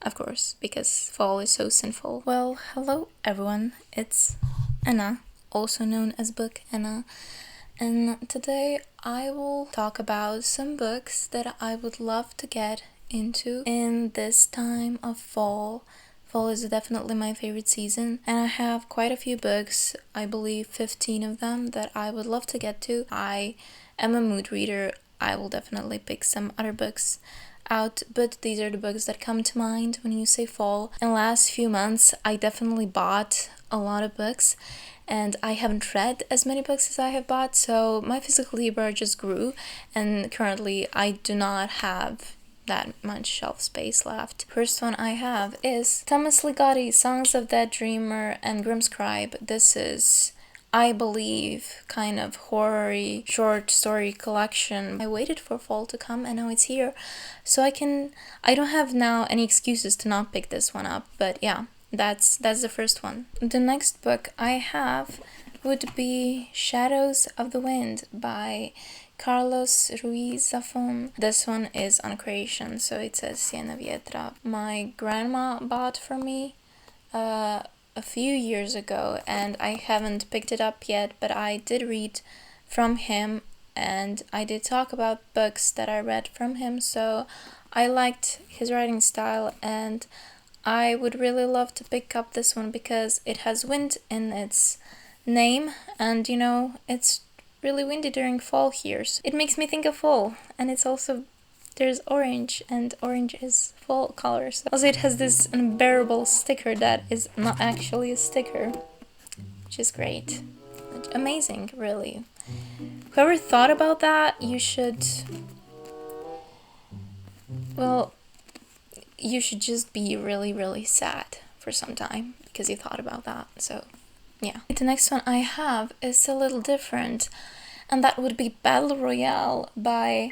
of course, because fall is so sinful. Well, hello everyone, it's Anna, also known as Book Anna, and today I will talk about some books that I would love to get into in this time of fall. Fall is definitely my favorite season, and I have quite a few books, I believe 15 of them, that I would love to get to. I am a mood reader. I will definitely pick some other books out, but these are the books that come to mind when you say fall. In the last few months, I definitely bought a lot of books, and I haven't read as many books as I have bought, so my physical library just grew, and currently I do not have that much shelf space left. First one I have is Thomas Ligotti, Songs of Dead Dreamer and Grimscribe. This is, I believe, kind of horror-y short story collection. I waited for fall to come and now it's here. So I don't have now any excuses to not pick this one up, but yeah, that's the first one. The next book I have would be Shadows of the Wind by Carlos Ruiz Zafón. This one is on creation, so it says Siena Vietra. My grandma bought for me a few years ago, and I haven't picked it up yet, but I did read from him, and I did talk about books that I read from him, so I liked his writing style, and I would really love to pick up this one because it has wind in its name, and you know, it's really windy during fall here, so it makes me think of fall, and it's also, there's orange, and orange is fall colors. Also, it has this unbearable sticker that is not actually a sticker, which is great. Amazing, really. Whoever thought about that, you should just be really, really sad for some time because you thought about that, so yeah. The next one I have is a little different, and that would be Battle Royale by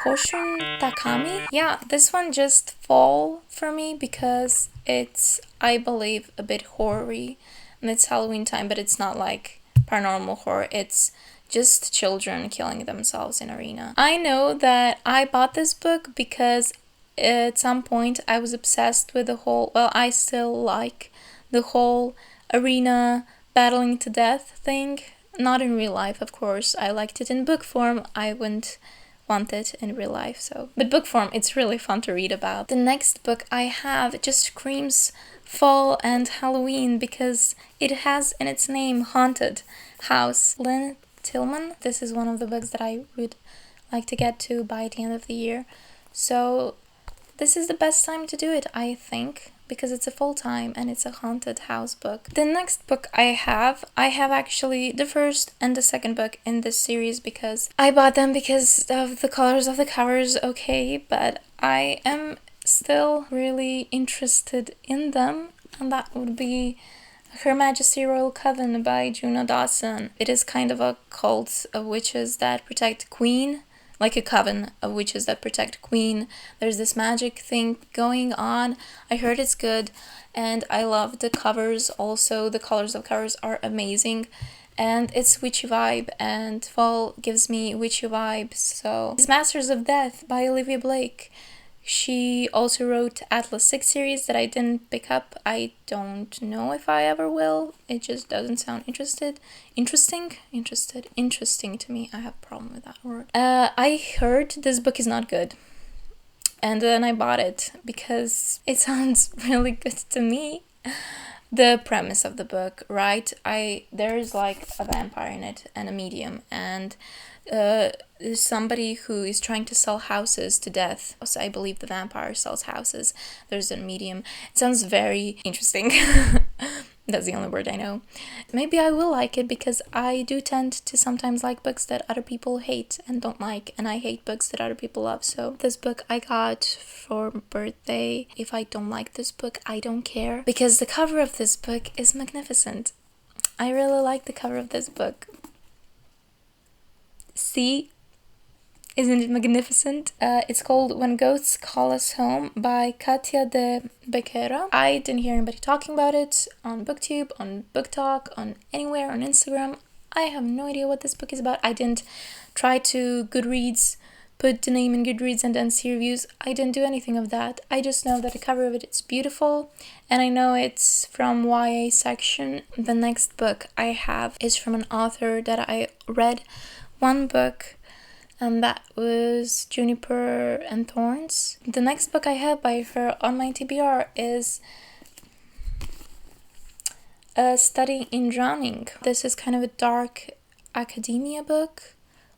Koushun Takami. Yeah, this one just fall for me because it's, I believe, a bit horror-y, and it's Halloween time, but it's not like paranormal horror, it's just children killing themselves in arena. I know that I bought this book because at some point I was obsessed with the whole, well, I still like the whole arena battling to death thing. Not in real life, of course. I liked it in book form. I wouldn't want it in real life, so. But book form, it's really fun to read about. The next book I have just screams fall and Halloween because it has in its name Haunted House. Lynne Tillman. This is one of the books that I would like to get to by the end of the year. So this is the best time to do it, I think, because it's a full time and it's a haunted house book. The next book I have actually the first and the second book in this series because I bought them because of the colors of the covers, okay, but I am still really interested in them, and that would be Her Majesty Royal Coven by Juno Dawson. It is kind of a cult of witches that protect Queen, like a coven of witches that protect Queen. There's this magic thing going on. I heard it's good, and I love the covers also. The colors of covers are amazing, and it's witchy vibe, and fall gives me witchy vibes. So it's Masters of Death by Olivia Blake. She also wrote Atlas 6 series that I didn't pick up. I don't know if I ever will. It just doesn't sound interesting to me. I have a problem with that word. I heard this book is not good. And then I bought it because it sounds really good to me. The premise of the book, right? There's like a vampire in it and a medium, and there's somebody who is trying to sell houses to death. So I believe the vampire sells houses. There's a medium. It sounds very interesting. That's the only word I know. Maybe I will like it because I do tend to sometimes like books that other people hate and don't like, and I hate books that other people love. So this book I got for birthday. If I don't like this book, I don't care because the cover of this book is magnificent. I really like the cover of this book. See? Isn't it magnificent? It's called When Ghosts Call Us Home by Katya de Becerra. I didn't hear anybody talking about it on booktube, on booktok, on anywhere, on Instagram. I have no idea what this book is about. I didn't try to Goodreads put the name in Goodreads and then see reviews. I didn't do anything of that. I just know that the cover of it is beautiful, and I know it's from YA section. The next book I have is from an author that I read one book, and that was Juniper and Thorns. The next book I have by her on my TBR is A Study in Drowning. This is kind of a dark academia book,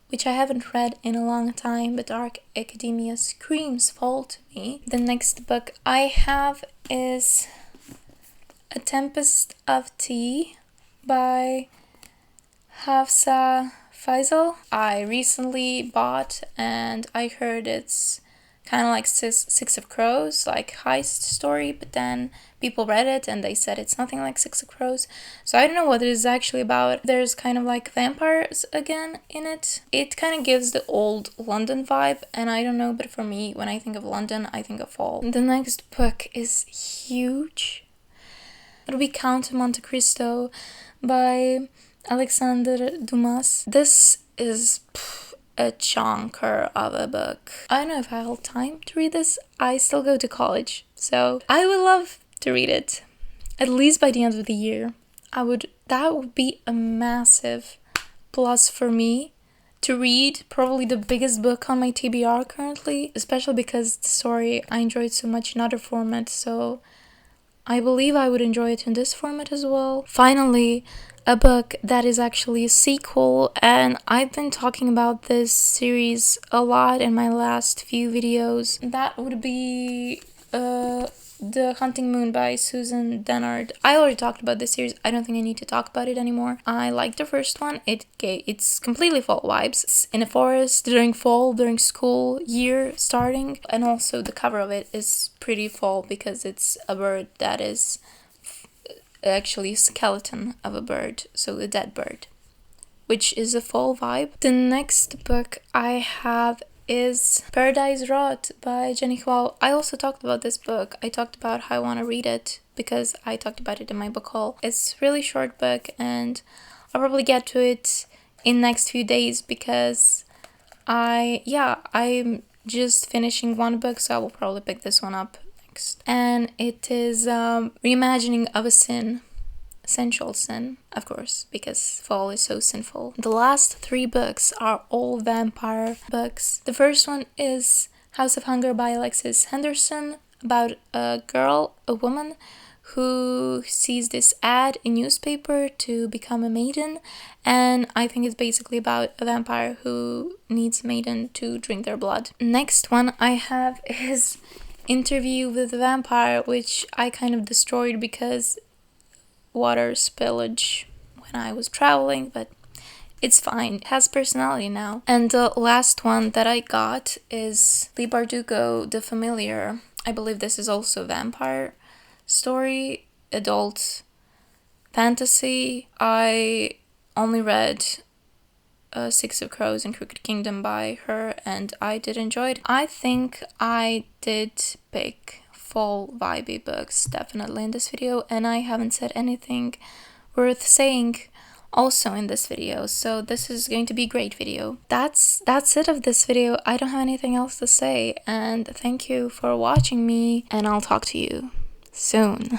which I haven't read in a long time, but dark academia screams fall to me. The next book I have is A Tempest of Tea by Hafsah Faizal. I recently bought, and I heard it's kind of like Six of Crows, like heist story, but then people read it and they said it's nothing like Six of Crows. So I don't know what it is actually about. There's kind of like vampires again in it. It kind of gives the old London vibe, and I don't know, but for me, when I think of London, I think of fall. The next book is huge. It'll be Count of Monte Cristo by Alexandre Dumas. This is a chonker of a book. I don't know if I have time to read this. I still go to college, so I would love to read it, at least by the end of the year. That would be a massive plus for me to read. Probably the biggest book on my TBR currently, especially because the story I enjoyed so much in other formats, so I believe I would enjoy it in this format as well. Finally, a book that is actually a sequel, and I've been talking about this series a lot in my last few videos. That would be The Hunting Moon by Susan Dennard. I already talked about this series. I don't think I need to talk about it anymore. I liked the first one. It's completely fall vibes. It's in a forest during fall, during school year starting, and also the cover of it is pretty fall because it's a bird that is actually a skeleton of a bird, so a dead bird, which is a fall vibe. The next book I have is Paradise Rot by Hval. I also talked about this book. I talked about how I want to read it because I talked about it in my book haul. It's a really short book, and I'll probably get to it in next few days because I'm just finishing one book, so I will probably pick this one up next. And it is Reimagining of a Sin. Sensual sin, of course, because fall is so sinful. The last 3 books are all vampire books. The first one is House of Hunger by Alexis Henderson, about a woman who sees this ad in newspaper to become a maiden, and I think it's basically about a vampire who needs a maiden to drink their blood. Next one I have is Interview with the Vampire, which I kind of destroyed because water spillage when I was traveling, but it's fine. It has personality now. And the last one that I got is Leigh Bardugo, The Familiar. I believe this is also a vampire story, adult fantasy. I only read Six of Crows and Crooked Kingdom by her, and I did enjoy it. I think I did pick fall vibey books definitely in this video, and I haven't said anything worth saying also in this video, so this is going to be a great video. That's it of this video. I don't have anything else to say, and thank you for watching me, and I'll talk to you soon.